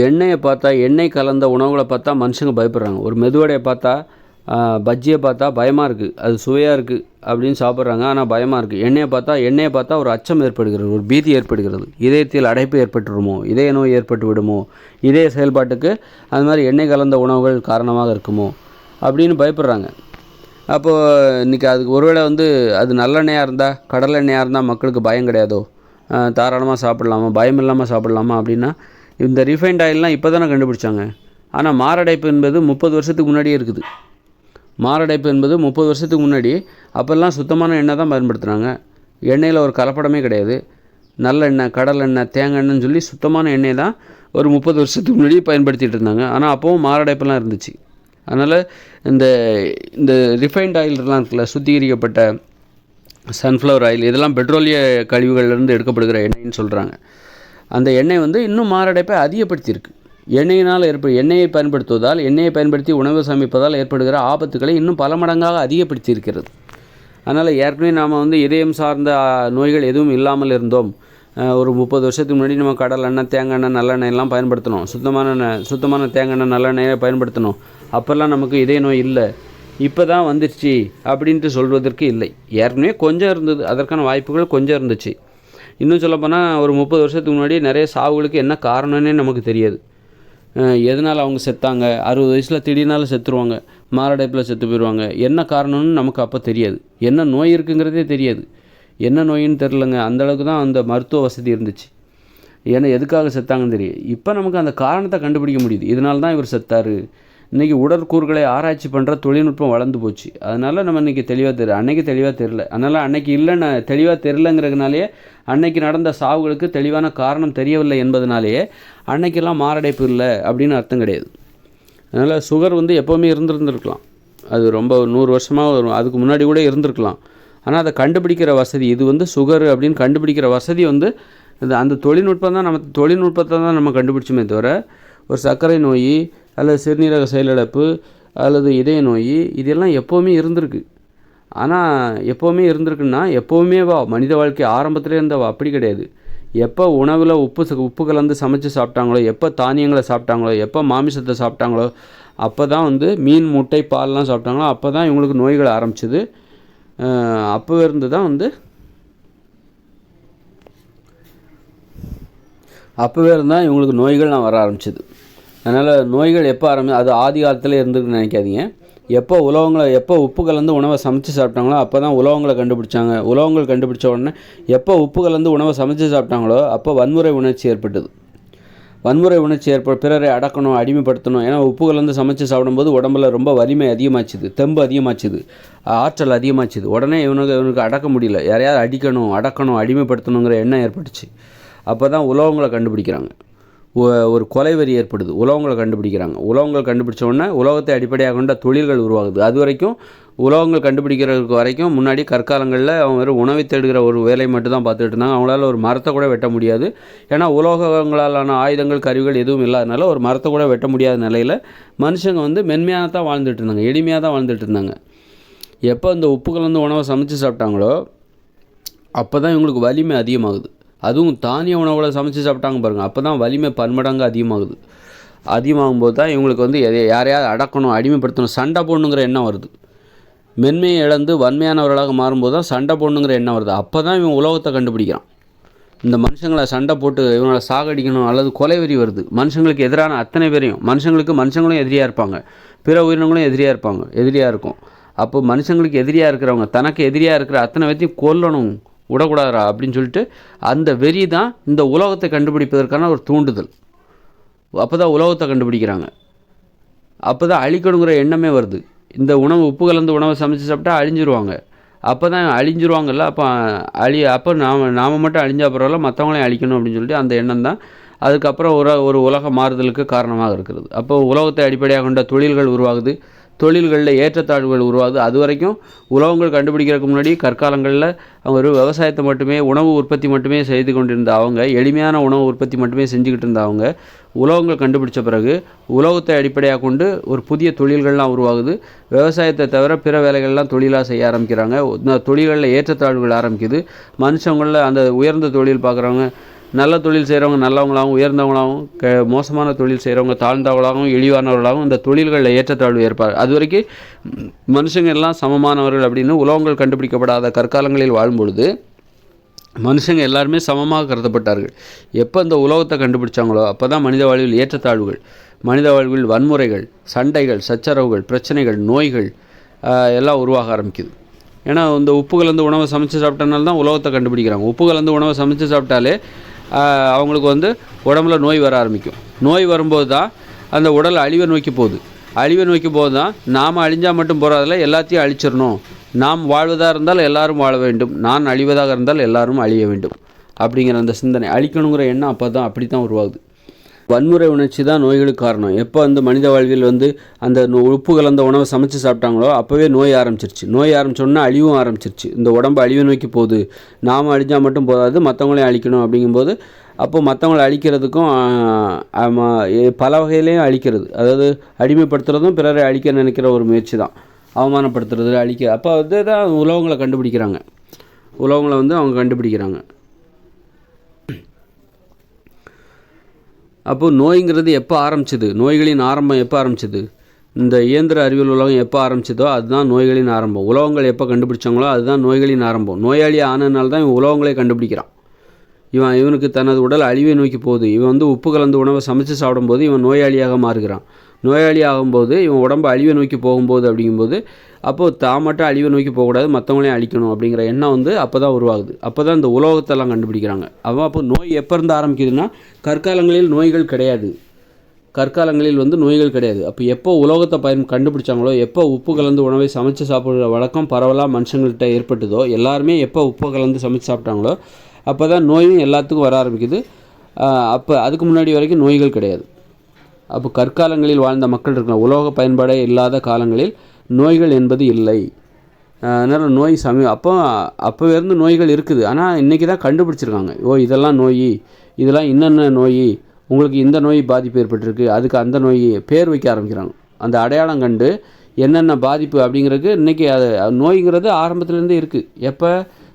எண்ணெயை பார்த்தா, எண்ணெய் கலந்த உணவுகளை பார்த்தா மனுஷங்க பயப்படுறாங்க. ஒரு மெதுவடையை பார்த்தா, பஜ்ஜியை பார்த்தா பயமாக இருக்குது, அது சுவையாக இருக்குது அப்படின்னு சாப்பிட்றாங்க. ஆனால் பயமாக இருக்குது. எண்ணெயை பார்த்தா ஒரு அச்சம் ஏற்படுகிறது, ஒரு பீதி ஏற்படுகிறது. இதயத்தில் அடைப்பு ஏற்பட்டுருமோ, இதய நோய் ஏற்பட்டு விடுமோ, இதய செயல்பாட்டுக்கு அது மாதிரி எண்ணெய் கலந்த உணவுகள் காரணமாக இருக்குமோ அப்படின்னு பயப்படுறாங்க. அப்போது இன்றைக்கி அதுக்கு ஒருவேளை அது நல்லெண்ணெயாக இருந்தால், கடல் எண்ணெயாக இருந்தால் மக்களுக்கு பயம் கிடையாதோ, தாராளமாக சாப்பிட்லாமா, பயம் இல்லாமல் சாப்பிட்லாமா அப்படின்னா, இந்த ரிஃபைண்ட் ஆயிலெலாம் இப்போ தானே கண்டுபிடிச்சாங்க. ஆனால் மாரடைப்பு என்பது 30 வருஷத்துக்கு முன்னாடியே இருக்குது. மாரடைப்பு என்பது 30 வருஷத்துக்கு முன்னாடி, அப்போல்லாம் சுத்தமான எண்ணெய் தான் பயன்படுத்துகிறாங்க. எண்ணெயில் ஒரு கலப்படமே கிடையாது. நல்லெண்ணெய், கடல் எண்ணெய், தேங்காய் எண்ணெய்ன்னு சொல்லி சுத்தமான எண்ணெய் தான் ஒரு 30 வருஷத்துக்கு முன்னாடி பயன்படுத்திகிட்டு இருந்தாங்க. ஆனால் அப்போவும் மாரடைப்பெல்லாம் இருந்துச்சு. அதனால் இந்த இந்த ரிஃபைண்ட் ஆயிலெலாம் இருக்குல்ல, சுத்திகரிக்கப்பட்ட சன்ஃப்ளவர் ஆயில், இதெல்லாம் பெட்ரோலிய கழிவுகள்லேருந்து எடுக்கப்படுகிற எண்ணெய்ன்னு சொல்கிறாங்க. அந்த எண்ணெய் இன்னும் மாரடைப்பை அதிகப்படுத்தியிருக்கு. எண்ணெயை பயன்படுத்தி உணவு சமைப்பதால் ஏற்படுகிற ஆபத்துக்களை இன்னும் பல மடங்காக அதிகப்படுத்தி இருக்கிறது. அதனால் ஏற்கனவே நாம் இதயம் சார்ந்த நோய்கள் எதுவும் இல்லாமல் இருந்தோம். ஒரு 30 வருஷத்துக்கு முன்னாடி நம்ம கடல் எண்ணெய், தேங்காய் எண்ணெய், நல்லெண்ணெயெல்லாம் பயன்படுத்தணும். சுத்தமான தேங்காய் எண்ணெய், நல்லெண்ணெயை பயன்படுத்தணும். அப்போல்லாம் நமக்கு இதய நோய் இல்லை. இப்போ தான் வந்துடுச்சு அப்படின்ட்டு சொல்வதற்கு இல்லை. ஏற்கனவே கொஞ்சம் இருந்தது, அதற்கான வாய்ப்புகள் கொஞ்சம் இருந்துச்சு. இன்னும் சொல்லப்போனால் ஒரு 30 வருஷத்துக்கு முன்னாடி நிறைய சாவுகளுக்கு என்ன காரணம்னே நமக்கு தெரியாது. எதனால் அவங்க செத்தாங்க, 60 வயசில் திடீர்னால செத்துருவாங்க, மாரடைப்பில் செத்து போயிடுவாங்க. என்ன காரணம்னு நமக்கு அப்போ தெரியாது. என்ன நோய் இருக்குங்கிறதே தெரியாது. என்ன நோயின்னு தெரிலங்க. அந்தளவுக்கு தான் அந்த மருத்துவ வசதி இருந்துச்சு. ஏன்னா எதுக்காக செத்தாங்கன்னு தெரியும். இப்போ நமக்கு அந்த காரணத்தை கண்டுபிடிக்க முடியுது. இதனால தான் இவர் செத்தார். இன்றைக்கி உடற்கூறுகளை ஆராய்ச்சி பண்ணுற தொழில்நுட்பம் வளர்ந்து போச்சு. அதனால் நம்ம இன்றைக்கி தெளிவாக தெரியும். அன்றைக்கி தெளிவாக தெரில. அதனால் அன்றைக்கி இல்லைன்னு தெளிவாக தெரிலங்கிறதுனாலேயே, அன்றைக்கி நடந்த சாவுகளுக்கு தெளிவான காரணம் தெரியவில்லை என்பதனாலேயே அன்றைக்கெல்லாம் மாரடைப்பு இல்லை அப்படின்னு அர்த்தம் கிடையாது. அதனால் சுகர் எப்போவுமே இருந்திருக்கலாம். அது ரொம்ப 100 வருஷமாக அதுக்கு முன்னாடி கூட இருந்திருக்கலாம். ஆனால் அதை கண்டுபிடிக்கிற வசதி, இது சுகர் அப்படின்னு கண்டுபிடிக்கிற வசதி அந்த தொழில்நுட்பத்தை தான் நம்ம கண்டுபிடிச்சோமே தவிர, ஒரு சர்க்கரை நோய் அல்லது சிறுநீரக செயலிழப்பு அல்லது இதய நோய் இதெல்லாம் எப்போவுமே இருந்திருக்கு. ஆனால் எப்போவுமே இருந்திருக்குன்னா எப்போவுமேவா மனித வாழ்க்கை ஆரம்பத்திலே இருந்தவா? அப்படி கிடையாது. எப்போ உணவில் உப்பு கலந்து சமைச்சு சாப்பிட்டாங்களோ, எப்போ தானியங்களை சாப்பிட்டாங்களோ, எப்போ மாமிசத்தை சாப்பிட்டாங்களோ, அப்போ தான் மீன், முட்டை, பால்லாம் சாப்பிட்டாங்களோ, அப்போ தான் இவங்களுக்கு நோய்கள் ஆரம்பிச்சிது. அப்போ இருந்து தான் அப்போவே இருந்தால் இவங்களுக்கு நோய்கள்லாம் வர ஆரம்பிச்சிது. அதனால் நோய்கள் எப்போ அது ஆதி காலத்தில் இருந்துருக்குன்னு நினைக்காதீங்க. எப்போ உப்பு கலந்து உணவை சமைச்சு சாப்பிட்டாங்களோ அப்போ தான் உலோகங்களை கண்டுபிடிச்சாங்க. உலோகங்கள் கண்டுபிடிச்ச உடனே எப்போ உப்பு கலந்து உணவை சமைச்சு சாப்பிட்டாங்களோ அப்போ வன்முறை உணர்ச்சி ஏற்பட்டது. பிறரை அடக்கணும், அடிமைப்படுத்தணும். ஏன்னா உப்பு கலந்து சமைச்சு சாப்பிடும்போது உடம்புல ரொம்ப வலிமை அதிகமாச்சுது, தெம்பு அதிகமாச்சுது, ஆற்றல் அதிகமாச்சுது. உடனே இவனுக்கு அடக்க முடியல. யாரையாவது அடக்கணும், அடிமைப்படுத்தணுங்கிற எண்ணம் ஏற்பட்டுச்சு. அப்போ தான் உலோகங்களை கண்டுபிடிக்கிறாங்க. ஒரு கொலைவெறி ஏற்படுது. உலோகங்களை கண்டுபிடிச்ச உடனே உலோகத்தை அடிப்படையாக கொண்ட தொழில்கள் உருவாகுது. அது வரைக்கும் உலோகங்கள் கண்டுபிடிக்கிறதுக்கு வரைக்கும் முன்னாடி கற்காலங்களில் அவங்க வெறும் உணவை தேடுகிற ஒரு வேலை மட்டும் தான் பார்த்துட்டு இருந்தாங்க. அவங்களால ஒரு மரத்தை கூட வெட்ட முடியாது. ஏன்னா உலோகங்களாலான ஆயுதங்கள், கருவிகள் எதுவும் இல்லாதனால ஒரு மரத்தை கூட வெட்ட முடியாத நிலையில் மனுஷங்க மென்மையாக தான் வாழ்ந்துட்டு இருந்தாங்க, எளிமையாக தான் வாழ்ந்துட்டு இருந்தாங்க. எப்போ இந்த உப்பு கலந்து உணவை சமைச்சு சாப்பிட்டாங்களோ அப்போ தான் இவங்களுக்கு வலிமை அதிகமாகுது. அதுவும் தானிய உணவுகளை சமைச்சு சாப்பிட்டாங்க பாருங்கள், அப்போ தான் வலிமை பன்மடங்கு அதிகமாகும்போது தான் இவங்களுக்கு யாரையாவது அடக்கணும், அடிமைப்படுத்தணும், சண்டை போடணுங்கிற எண்ணம் வருது. மென்மையை இழந்து வன்மையானவர்களாக மாறும்போது தான் சண்டை போடணுங்கிற எண்ணம் வருது. அப்போ தான் இவன் உலோகத்தை கண்டுபிடிக்கிறான். இந்த மனுஷங்களை சண்டை போட்டு இவங்களை சாகடிக்கணும் அல்லது கொலைவெறி வருது. மனுஷங்களுக்கு எதிரான அத்தனை பேரையும், மனுஷங்களும் எதிரியாக இருப்பாங்க, பிற உயிரினங்களும் எதிரியாக இருக்கும். அப்போ மனுஷங்களுக்கு எதிரியாக இருக்கிறவங்க, தனக்கு எதிரியாக இருக்கிற அத்தனை பேர்த்தையும் கொல்லணும், விடக்கூடாதா அப்படின்னு சொல்லிட்டு அந்த வெறி தான் இந்த உலோகத்தை கண்டுபிடிப்பதற்கான ஒரு தூண்டுதல். அப்போ தான் உலோகத்தை கண்டுபிடிக்கிறாங்க. அப்போ தான் அழிக்கணுங்கிற எண்ணமே வருது. இந்த உப்பு கலந்து உணவை சமைச்சு சாப்பிட்டா அழிஞ்சிருவாங்க. அப்போ தான் அழிஞ்சிருவாங்கல்ல, அப்போ நாம் மட்டும் அழிஞ்சா பரவாயில்ல, மற்றவங்களையும் அழிக்கணும் அப்படின்னு சொல்லிட்டு அந்த எண்ணம் தான் அதுக்கப்புறம் ஒரு உலக மாறுதலுக்கு காரணமாக இருக்கிறது. அப்போ உலோகத்தை அடிப்படையாக கொண்ட தொழில்கள் உருவாகுது. தொழில்களில் ஏற்றத்தாழ்வுகள் உருவாகுது. அது வரைக்கும் உலோகங்கள் கண்டுபிடிக்கிறதுக்கு முன்னாடி கற்காலங்களில் அவங்க ஒரு விவசாயத்தை மட்டுமே, உணவு உற்பத்தி மட்டுமே செய்து கொண்டிருந்த அவங்க, எளிமையான உணவு உற்பத்தி மட்டுமே செஞ்சுக்கிட்டு இருந்த அவங்க, உலோகங்கள் கண்டுபிடிச்ச பிறகு உலோகத்தை அடிப்படையாக கொண்டு ஒரு புதிய தொழில்கள்லாம் உருவாகுது. விவசாயத்தை தவிர பிற வேலைகள்லாம் தொழிலாக செய்ய ஆரம்பிக்கிறாங்க. இந்த தொழில்களில் ஏற்றத்தாழ்வுகள் ஆரம்பிக்குது. மனுஷங்களில் அந்த உயர்ந்த தொழில் பார்க்குறவங்க நல்ல தொழில் செய்கிறவங்க நல்லவங்களாகவும் உயர்ந்தவங்களாகவும், மோசமான தொழில் செய்கிறவங்க தாழ்ந்தவங்களாகவும் இழிவானவர்களாகவும் இந்த தொழில்களில் ஏற்றத்தாழ்வு ஏற்பார். அது வரைக்கும் மனுஷங்க எல்லாம் சமமானவர்கள் அப்படின்னு உலோகங்கள் கண்டுபிடிக்கப்படாத கற்காலங்களில் வாழும்பொழுது மனுஷங்க எல்லாருமே சமமாக கருதப்பட்டார்கள். எப்போ இந்த உலோகத்தை கண்டுபிடிச்சாங்களோ அப்போ தான் மனித வாழ்வில் ஏற்றத்தாழ்வுகள், மனித வாழ்வில் வன்முறைகள், சண்டைகள், சச்சரவுகள், பிரச்சனைகள், நோய்கள் எல்லாம் உருவாக ஆரம்பிக்குது. ஏன்னா இந்த உப்பு கலந்து உணவை சமைச்சு சாப்பிட்டனால தான் உலோகத்தை கண்டுபிடிக்கிறாங்க. உப்பு கலந்து உணவை சமைச்சு சாப்பிட்டாலே அவங்களுக்கு உடம்புல நோய் வர ஆரம்பிக்கும். நோய் வரும்போது தான் அந்த உடல் அழிவை நோக்கி போகுது. அழிவை நோக்கி போது தான் நாம் அழிஞ்சால் மட்டும் போகிறதில்ல, எல்லாத்தையும் அழிச்சிடணும். நாம் வாழ்வதாக இருந்தால் எல்லாரும் வாழ வேண்டும், நான் அழிவதாக இருந்தால் எல்லாரும் அழிய வேண்டும் அப்படிங்கிற அந்த சிந்தனை, அழிக்கணுங்கிற எண்ணம் அப்படி தான் உருவாகுது. வன்முறை உணர்ச்சி தான் நோய்களுக்கு காரணம். எப்போ மனித வாழ்வில் அந்த உப்பு கலந்த உணவை சமைச்சு சாப்பிட்டாங்களோ அப்போவே நோய் ஆரம்பிச்சிருச்சு. நோய் ஆரம்பிச்சோன்னா அழிவும் ஆரம்பிச்சிருச்சு. இந்த உடம்பு அழிவை நோக்கி போகுது. நாம் அழிஞ்சால் மட்டும் போதாது, மற்றவங்களையும் அழிக்கணும். அப்படிங்கும்போது அப்போது மற்றவங்களை அழிக்கிறதுக்கும் பல வகையிலையும் அழிக்கிறது, அதாவது அடிமைப்படுத்துறதும் பிறரை அழிக்க நினைக்கிற ஒரு முயற்சி தான், அவமானப்படுத்துறது, அழிக்க. அப்போ தான் உலகங்களை கண்டுபிடிக்கிறாங்க. உலகங்களை அவங்க கண்டுபிடிக்கிறாங்க. அப்போது நோய்ங்கிறது எப்போ ஆரம்பிச்சிது, நோய்களின் ஆரம்பம் எப்போ ஆரம்பிச்சிது, இந்த இயந்திர அறிவியல் உலகம் எப்போ ஆரம்பிச்சதோ அதுதான் நோய்களின் ஆரம்பம். உலகங்கள் எப்போ கண்டுபிடிச்சாங்களோ அதுதான் நோய்களின் ஆரம்பம். நோயாளி ஆனதுனால தான் இவன் உலகங்களே கண்டுபிடிக்கிறான். இவனுக்கு தனது உடல் அழிவை நோக்கி போகுது. இவன் உப்பு கலந்து உணவை சமைச்சு சாப்பிடும்போது இவன் நோயாளியாக மாறுகிறான். நோயாளி ஆகும்போது இவன் உடம்பு அழிவை நோக்கி போகும்போது அப்படிங்கும்போது அப்போது தான் மட்டும் அழிவை நோக்கி போகக்கூடாது, மற்றவங்களையும் அழிக்கணும் அப்படிங்கிற எண்ணம் அப்போ தான் உருவாகுது. அப்போ தான் இந்த உலோகத்தெல்லாம் கண்டுபிடிக்கிறாங்க. அப்போ நோய் எப்போ இருந்து ஆரம்பிக்குதுன்னா கற்காலங்களில் நோய்கள் கிடையாது. கற்காலங்களில் நோய்கள் கிடையாது. அப்போ எப்போ உலோகத்தை கண்டுபிடிச்சாங்களோ, எப்போ உப்பு கலந்து உணவை சமைச்சு சாப்பிட்ற வழக்கம் பரவலாக மனுஷங்கள்கிட்ட ஏற்பட்டதோ, எல்லாருமே எப்போ உப்பு கலந்து சமைச்சு சாப்பிட்டாங்களோ அப்போ தான் நோயும் எல்லாத்துக்கும் வர ஆரம்பிக்குது. அப்போ அதுக்கு முன்னாடி வரைக்கும் நோய்கள் கிடையாது. அப்போ கற்காலங்களில் வாழ்ந்த மக்கள் இருக்கலாம், உலோக பயன்பாடே இல்லாத காலங்களில் நோய்கள் என்பது இல்லை. அதனால் நோய் அப்போவே இருந்து நோய்கள் இருக்குது. ஆனால் இன்றைக்கி தான் கண்டுபிடிச்சிருக்காங்க. இதெல்லாம் நோய், இதெல்லாம் என்னென்ன நோய், உங்களுக்கு இந்த நோய் பாதிப்பு ஏற்பட்டிருக்கு, அதுக்கு அந்த நோய் பேர் வைக்க ஆரம்பிக்கிறாங்க. அந்த அடையாளம் கண்டு என்னென்ன பாதிப்பு அப்படிங்கிறதுக்கு இன்றைக்கி அது நோய்ங்கிறது ஆரம்பத்துலேருந்தே இருக்குது. எப்போ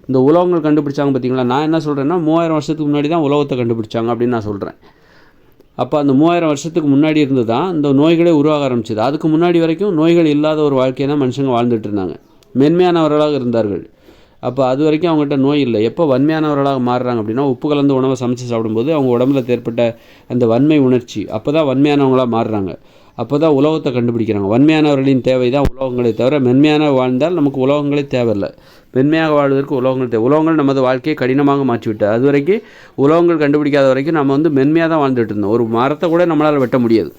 இந்த உலோகங்கள் கண்டுபிடிச்சாங்க பார்த்தீங்களா, நான் என்ன சொல்கிறேன்னா 3000 வருஷத்துக்கு முன்னாடி தான் உலோகத்தை கண்டுபிடிச்சாங்க அப்படின்னு நான் சொல்கிறேன். அப்போ அந்த 3000 வருஷத்துக்கு முன்னாடி இருந்து தான் இந்த நோய்களே உருவாக ஆரம்பிச்சது. அதுக்கு முன்னாடி வரைக்கும் நோய்கள் இல்லாத ஒரு வாழ்க்கையை தான் மனுஷங்க வாழ்ந்துட்டு இருந்தாங்க. மென்மையானவர்களாக இருந்தார்கள். அப்போ அது வரைக்கும் அவங்ககிட்ட நோய் இல்லை. எப்போ வன்மையானவர்களாக மாறுறாங்க அப்படின்னா உப்பு கலந்து உணவை சமைச்சு சாப்பிடும்போது அவங்க உடம்புல ஏற்பட்ட அந்த வன்மை உணர்ச்சி, அப்போ தான் வன்மையானவங்களாக மாறுறாங்க. அப்போ தான் உலோகத்தை கண்டுபிடிக்கிறாங்க. வன்மையானவர்களின் தேவை தான் உலோகங்களே தவிர மென்மையான வாழ்ந்தால் நமக்கு உலோகங்களே தேவையில்லை. மென்மையாக வாழ்வதற்கு உலோகங்கள் தேவை. உலோகங்கள் நமது வாழ்க்கையை கடினமாக மாற்றிவிட்டது. அது வரைக்கும் உலோகங்கள் கண்டுபிடிக்காத வரைக்கும் நம்ம மென்மையாக தான் வாழ்ந்துட்டு இருந்தோம். ஒரு மரத்தை கூட நம்மளால் வெட்ட முடியாது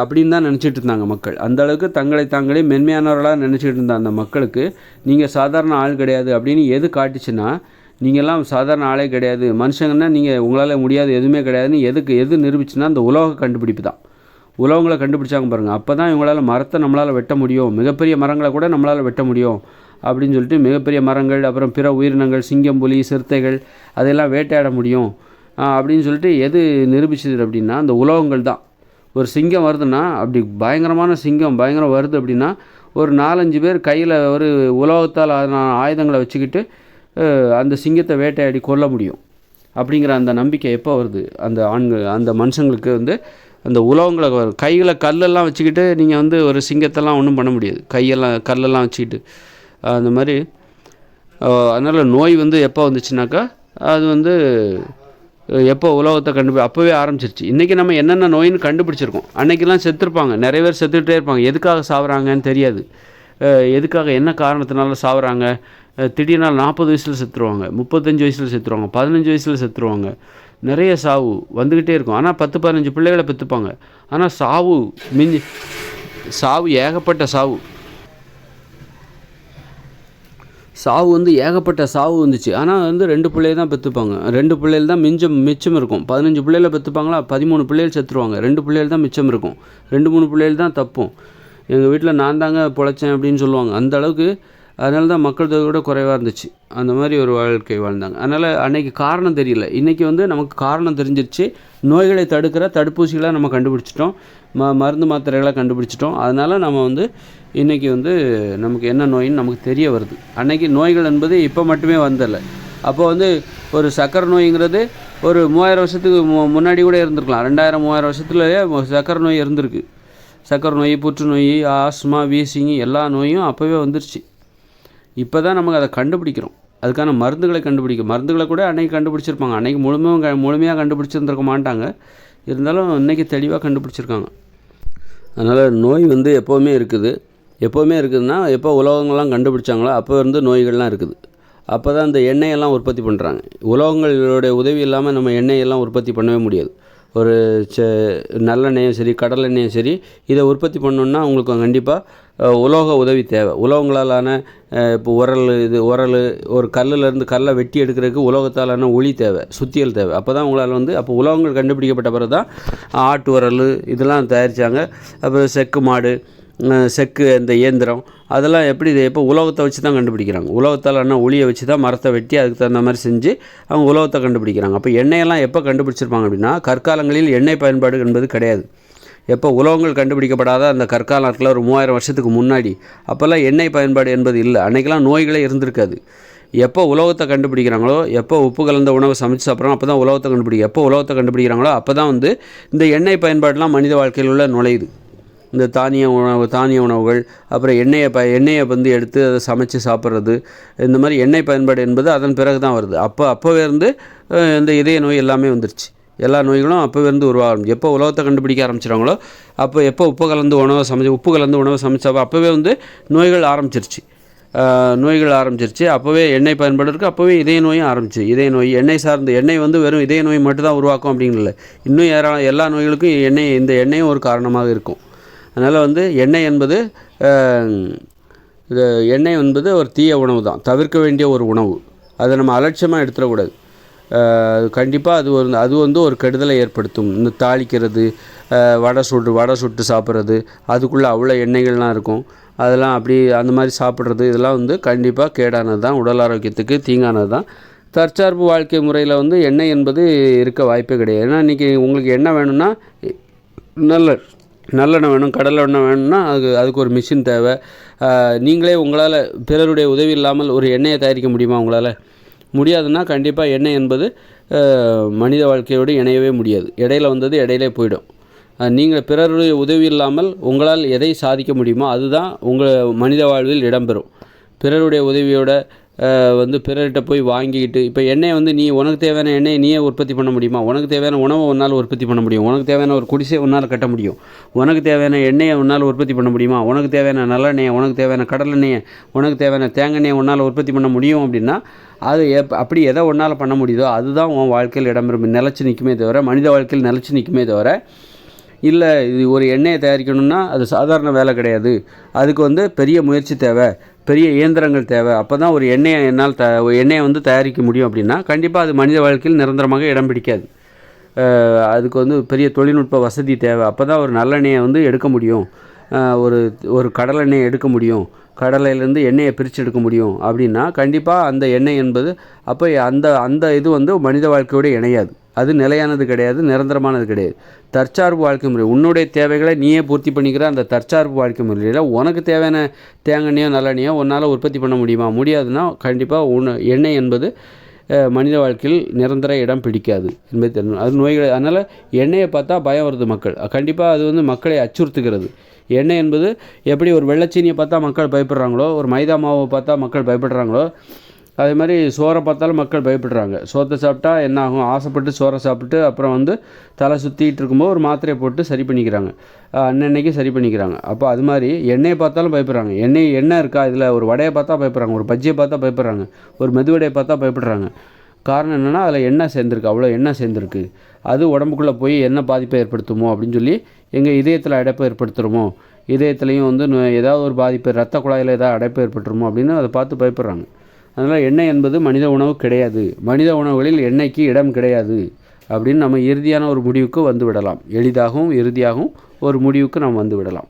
அப்படின்னு தான் நினச்சிட்டு இருந்தாங்க மக்கள். அந்த அளவுக்கு தங்களை தாங்களே மென்மையானவர்களாக நினச்சிட்டு இருந்த அந்த மக்களுக்கு நீங்கள் சாதாரண ஆள் கிடையாது அப்படின்னு எது காட்டுச்சுன்னா, நீங்கள்லாம் சாதாரண ஆளே கிடையாது, மனுஷங்கன்னா நீங்கள் உங்களால் முடியாது எதுவுமே கிடையாதுன்னு எது நிரூபிச்சுன்னா அந்த உலோக கண்டுபிடிப்பு தான். உலோகங்களை கண்டுபிடிச்சாங்க பாருங்கள். அப்போ தான் இவங்களால் மரத்தை நம்மளால் வெட்ட முடியும், மிகப்பெரிய மரங்களை கூட நம்மளால் வெட்ட முடியும் அப்படின்னு சொல்லிட்டு மிகப்பெரிய மரங்கள், அப்புறம் பிற உயிரினங்கள், சிங்கம், புலி, சிறுத்தைகள் அதெல்லாம் வேட்டையாட முடியும் அப்படின்னு சொல்லிட்டு எது நிரூபிச்சது அப்படின்னா அந்த உலோகங்கள் தான். ஒரு சிங்கம் வருதுன்னா, அப்படி பயங்கரமான சிங்கம் பயங்கரம் வருது அப்படின்னா ஒரு 4-5 பேர் கையில் ஒரு உலோகத்தால் ஆயுதங்களை வச்சுக்கிட்டு அந்த சிங்கத்தை வேட்டையாடி கொல்ல முடியும் அப்படிங்கிற அந்த நம்பிக்கை எப்போ வருது, அந்த மனுஷங்களுக்கு அந்த உலோகங்களை கையில் கல்லெல்லாம் வச்சுக்கிட்டு நீங்கள் ஒரு சிங்கத்தெல்லாம் ஒன்றும் பண்ண முடியாது, கல்லெல்லாம் வச்சுக்கிட்டு அந்த மாதிரி. அதனால் நோய் எப்போ வந்துச்சுனாக்கா அது எப்போ உலோகத்தை அப்போவே ஆரம்பிச்சிருச்சு. இன்றைக்கி நம்ம என்னென்ன நோயின்னு கண்டுபிடிச்சிருக்கோம். அன்றைக்கெல்லாம் செத்துருப்பாங்க, நிறைய பேர் செத்துக்கிட்டே இருப்பாங்க. எதுக்காக சாவுறாங்கன்னு தெரியாது, எதுக்காக என்ன காரணத்தினால சாவுறாங்க. திடீர்னு 40 வயசில் செத்துருவாங்க, 35 வயசில் செத்துருவாங்க, 15 வயசில் செத்துருவாங்க. நிறைய சாவு வந்துக்கிட்டே இருக்கும். ஆனால் 10-15 பிள்ளைகளை பெற்றுப்பாங்க. ஆனால் சாவு ஏகப்பட்ட சாவு ஏகப்பட்ட சாவு வந்துச்சு. ஆனால் 2 பிள்ளைகள் தான் பெற்றுப்பாங்க. 2 பிள்ளைகள் தான் மிச்சம் இருக்கும். 15 பிள்ளைகளை பெற்றுப்பாங்களா, 13 பிள்ளைகள் செத்துருவாங்க. 2 பிள்ளைகள் தான் மிச்சம் இருக்கும். 2-3 பிள்ளைகள் தான் தப்பும். எங்கள் வீட்டில் நான் தாங்க பொழைச்சேன் அப்படின்னு சொல்லுவாங்க. அந்த அளவுக்கு. அதனால தான் மக்கள் தொகை கூட குறைவாக இருந்துச்சு. அந்த மாதிரி ஒரு வாழ்க்கை வாழ்ந்தாங்க. அதனால் அன்றைக்கி காரணம் தெரியல. இன்றைக்கி நமக்கு காரணம் தெரிஞ்சிருச்சு. நோய்களை தடுக்கிற தடுப்பூசிகளை நம்ம கண்டுபிடிச்சிட்டோம், மருந்து மாத்திரைகளை கண்டுபிடிச்சிட்டோம். அதனால் நம்ம இன்றைக்கி நமக்கு என்ன நோயின்னு நமக்கு தெரிய வருது. அன்றைக்கி நோய்கள் என்பது இப்போ மட்டுமே வந்ததில்லை. அப்போ ஒரு சக்கரை நோய்ங்கிறது ஒரு 3000 வருஷத்துக்கு முன்னாடி கூட இருந்திருக்கலாம். 2000 3000 வருஷத்துலேயே சர்க்கரை நோய் இருந்திருக்கு. சர்க்கரை நோய், புற்றுநோய், ஆஸ்மா, வீசிங் எல்லா நோயும் அப்போவே வந்துருச்சு. இப்போ தான் நமக்கு அதை கண்டுபிடிக்கிறோம். அதுக்கான மருந்துகளை மருந்துகளை கூட அன்றைக்கி கண்டுபிடிச்சிருப்பாங்க. அன்றைக்கி முழுமையாக கண்டுபிடிச்சிருந்துருக்க மாட்டாங்க. இருந்தாலும் இன்றைக்கி தெளிவாக கண்டுபிடிச்சிருக்காங்க. அதனால் நோய் எப்போவுமே இருக்குது. எப்போவுமே இருக்குதுன்னா எப்போ உலோகங்கள்லாம் கண்டுபிடிச்சாங்களோ அப்போ நோய்கள்லாம் இருக்குது. அப்போ தான் இந்த எண்ணெயெல்லாம் உற்பத்தி பண்ணுறாங்க. உலோகங்களுடைய உதவி இல்லாமல் நம்ம எண்ணெயெல்லாம் உற்பத்தி பண்ணவே முடியாது. ஒரு நல்லெண்ணெயும் சரி, கடலெண்ணெயும் சரி, இதை உற்பத்தி பண்ணணுன்னா உங்களுக்கு கண்டிப்பாக உலோக உதவி தேவை. உலோகங்களாலான இப்போ உரல் ஒரு கல்லை வெட்டி எடுக்கிறதுக்கு உலோகத்தாலான உளி தேவை, சுத்தியல் தேவை. அப்போ தான் உங்களால் அப்போ உலோகங்கள் கண்டுபிடிக்கப்பட்ட பிறகு தான் ஆட்டு உரல் இதெல்லாம் தயாரித்தாங்க. அப்புறம் செக்கு இந்த இயந்திரம் அதெல்லாம் எப்போ உலோகத்தை வச்சு தான் கண்டுபிடிக்கிறாங்க. உலோகத்தால் ஒளியை வச்சு தான் மரத்தை வெட்டி அதுக்கு தகுந்த மாதிரி செஞ்சு அவங்க உலோகத்தை கண்டுபிடிக்கிறாங்க. அப்போ எண்ணெயெல்லாம் எப்போ கண்டுபிடிச்சிருப்பாங்க அப்படின்னா, கற்காலங்களில் எண்ணெய் பயன்பாடு என்பது கிடையாது. எப்போ உலோகங்கள் கண்டுபிடிக்கப்படாத அந்த கற்காலத்தில் ஒரு 3000 வருஷத்துக்கு முன்னாடி அப்போல்லாம் எண்ணெய் பயன்பாடு என்பது இல்லை. அன்றைக்கெல்லாம் நோய்களே இருந்திருக்காது. எப்போ உலோகத்தை கண்டுபிடிக்கிறாங்களோ, எப்போ உப்பு கலந்த உணவை சமைச்சு சாப்பிட்றாங்க அப்போ தான் உலோகத்தை எப்போ உலோகத்தை கண்டுபிடிக்கிறாங்களோ அப்போ தான் இந்த எண்ணெய் பயன்பாடுலாம் மனித வாழ்க்கையில் உள்ள நுழையுது. இந்த தானிய உணவுகள், அப்புறம் எண்ணெயை எடுத்து அதை சமைச்சு சாப்பிட்றது, இந்த மாதிரி எண்ணெய் பயன்பாடு என்பது அதன் பிறகு தான் வருது. அப்போவே இந்த இதய நோய் எல்லாமே வந்துருச்சு. எல்லா நோய்களும் அப்போவே உருவாகும். எப்போ உலோகத்தை கண்டுபிடிக்க ஆரம்பிச்சிட்டாங்களோ எப்போ உப்பு கலந்து உணவை சமைச்சா அப்போவே நோய்கள் ஆரம்பிச்சிருச்சு. அப்போவே எண்ணெய் பயன்பாடு இருக்குது. அப்போவே இதய நோயும் ஆரம்பிச்சு. இதய நோய் எண்ணெய் சார்ந்த எண்ணெய் வெறும் இதய நோய் மட்டும் தான் உருவாக்கும் அப்படிங்கல. இன்னும் எல்லா நோய்களுக்கும் இந்த எண்ணெயும் ஒரு காரணமாக இருக்கும். அதனால் எண்ணெய் என்பது ஒரு தீய உணவு தான், தவிர்க்க வேண்டிய ஒரு உணவு. அதை நம்ம அலட்சியமாக எடுத்துடக்கூடாது. கண்டிப்பாக அது ஒரு கெடுதலை ஏற்படுத்தும். இந்த தாளிக்கிறது, வடை சுட்டு சாப்பிட்றது, அதுக்குள்ளே அவ்வளோ எண்ணெய்கள்லாம் இருக்கும். அதெல்லாம் அந்த மாதிரி சாப்பிட்றது இதெல்லாம் கண்டிப்பாக கேடானது தான், உடல் ஆரோக்கியத்துக்கு தீங்கானது தான். தற்சார்பு வாழ்க்கை முறையில் எண்ணெய் என்பது இருக்க வாய்ப்பே கிடையாது. ஏன்னா இன்றைக்கி உங்களுக்கு எண்ணெய் வேணும்னா நல்லெண்ணெய் வேணும், கடலை எண்ணெய் வேணும்னா அதுக்கு ஒரு மிஷின் தேவை. நீங்களே உங்களால் பிறருடைய உதவி இல்லாமல் ஒரு எண்ணெயை தயாரிக்க முடியுமா? உங்களால் முடியாதுன்னா கண்டிப்பாக எண்ணெய் என்பது மனித வாழ்க்கையோடு இணையவே முடியாது. இடையிலே போயிடும். நீங்கள் பிறருடைய உதவி இல்லாமல் உங்களால் எதை சாதிக்க முடியுமோ அதுதான் உங்கள் மனித வாழ்வில் இடம்பெறும். பிறருடைய உதவியோட பிறர்கிட்ட போய் வாங்கிக்கிட்டு இப்போ எண்ணெயை நீ உனக்கு தேவையான எண்ணெயை நீயே உற்பத்தி பண்ண முடியுமா? உனக்கு தேவையான உணவை உன்னால் உற்பத்தி பண்ண முடியும். உனக்கு தேவையான ஒரு குடிசை உன்னால் கட்ட முடியும். உனக்கு தேவையான எண்ணெயை உன்னால் உற்பத்தி பண்ண முடியுமா? உனக்கு தேவையான நல்லெண்ணெயை, உனக்கு தேவையான கடலெண்ணெயை, உனக்கு தேவையான தேங்காய் உன்னால் உற்பத்தி பண்ண முடியும் அப்படின்னா அது அப்படி எதை உன்னால் பண்ண முடியுதோ அதுதான் உன் வாழ்க்கையில் இடம்பெறும், நிலச்சி நிற்குமே தவிர, மனித வாழ்க்கையில் நிலச்சி நிற்குமே தவிர. இல்லை இது ஒரு எண்ணெயை தயாரிக்கணும்னா அது சாதாரண வேலை கிடையாது. அதுக்கு பெரிய முயற்சி தேவை, பெரிய இயந்திரங்கள் தேவை. அப்போ தான் ஒரு எண்ணெயை தயாரிக்க முடியும். அப்படின்னா கண்டிப்பாக அது மனித வாழ்க்கையில் நிரந்தரமாக இடம் பிடிக்காது. அதுக்கு பெரிய தொழில்நுட்ப வசதி தேவை. அப்போ தான் ஒரு நல்லெண்ணெயை எடுக்க முடியும், ஒரு கடலெண்ணெயை எடுக்க முடியும், கடலையிலேருந்து எண்ணெயை பிரித்து எடுக்க முடியும். அப்படின்னா கண்டிப்பாக அந்த எண்ணெய் என்பது அப்போ அந்த இது மனித வாழ்க்கையோடு இணையாது. அது நிலையானது கிடையாது, நிரந்தரமானது கிடையாது. தற்சார்பு வாழ்க்கை முறை, உன்னுடைய தேவைகளை நீயே பூர்த்தி பண்ணிக்கிற அந்த தற்சார்பு வாழ்க்கை முறையில் உனக்கு தேவையான தேங்காய்யோ நல்லெண்ணெயோ உன்னால் உற்பத்தி பண்ண முடியுமா? முடியாதுன்னா கண்டிப்பாக எண்ணெய் என்பது மனித வாழ்க்கையில் நிரந்தர இடம் பிடிக்காது என்பது தெரியும். அது நோய்கள். அதனால் எண்ணெயை பார்த்தா பயம் வருது மக்கள். கண்டிப்பாக அது மக்களை அச்சுறுத்துகிறது. எண்ணெய் என்பது எப்படி ஒரு வெள்ளைச்சீனியை பார்த்தா மக்கள் பயப்படுறாங்களோ, ஒரு மைதா மாவை பார்த்தா மக்கள் பயப்படுறாங்களோ, அதே மாதிரி சோறை பார்த்தாலும் மக்கள் பயப்படுறாங்க. சோத்தை சாப்பிட்டா என்ன ஆகும்? ஆசைப்பட்டு சோறை சாப்பிட்டு அப்புறம் தலை சுற்றிட்டு இருக்கும்போது ஒரு மாத்திரையை போட்டு சரி பண்ணிக்கிறாங்க, அன்னன்னைக்கு சரி பண்ணிக்கிறாங்க. அப்போ அது மாதிரி எண்ணெயை பார்த்தாலும் பயப்படுறாங்க. எண்ணெய் இருக்கா இதில்? ஒரு வடையை பார்த்தா பயப்படுறாங்க, ஒரு பஜ்ஜியை பார்த்தா பயப்படுறாங்க, ஒரு மெதுவடையை பார்த்தா பயப்படுறாங்க. காரணம் என்னென்னா அதில் எண்ணெய் சேர்ந்துருக்கு, அவ்வளோ எண்ணெய் சேர்ந்துருக்கு. அது உடம்புக்குள்ளே போய் என்ன பாதிப்பை ஏற்படுத்துமோ அப்படின்னு சொல்லி, எங்கள் இதயத்தில் அடைப்பை ஏற்படுத்துகிறோமோ, இதயத்துலேயும் ஏதாவது ஒரு பாதிப்பு, ரத்த குழாயில் ஏதாவது அடைப்பு ஏற்பட்டுருமோ அப்படின்னு அதை பார்த்து பயப்படுறாங்க. அதனால் எண்ணெய் என்பது மனித உணவு கிடையாது, மனித உணவுகளில் எண்ணெய்க்கு இடம் கிடையாது அப்படின்னு நம்ம இறுதியான ஒரு முடிவுக்கு விடலாம். எளிதாகவும் இறுதியாகவும் ஒரு முடிவுக்கு நாம் விடலாம்.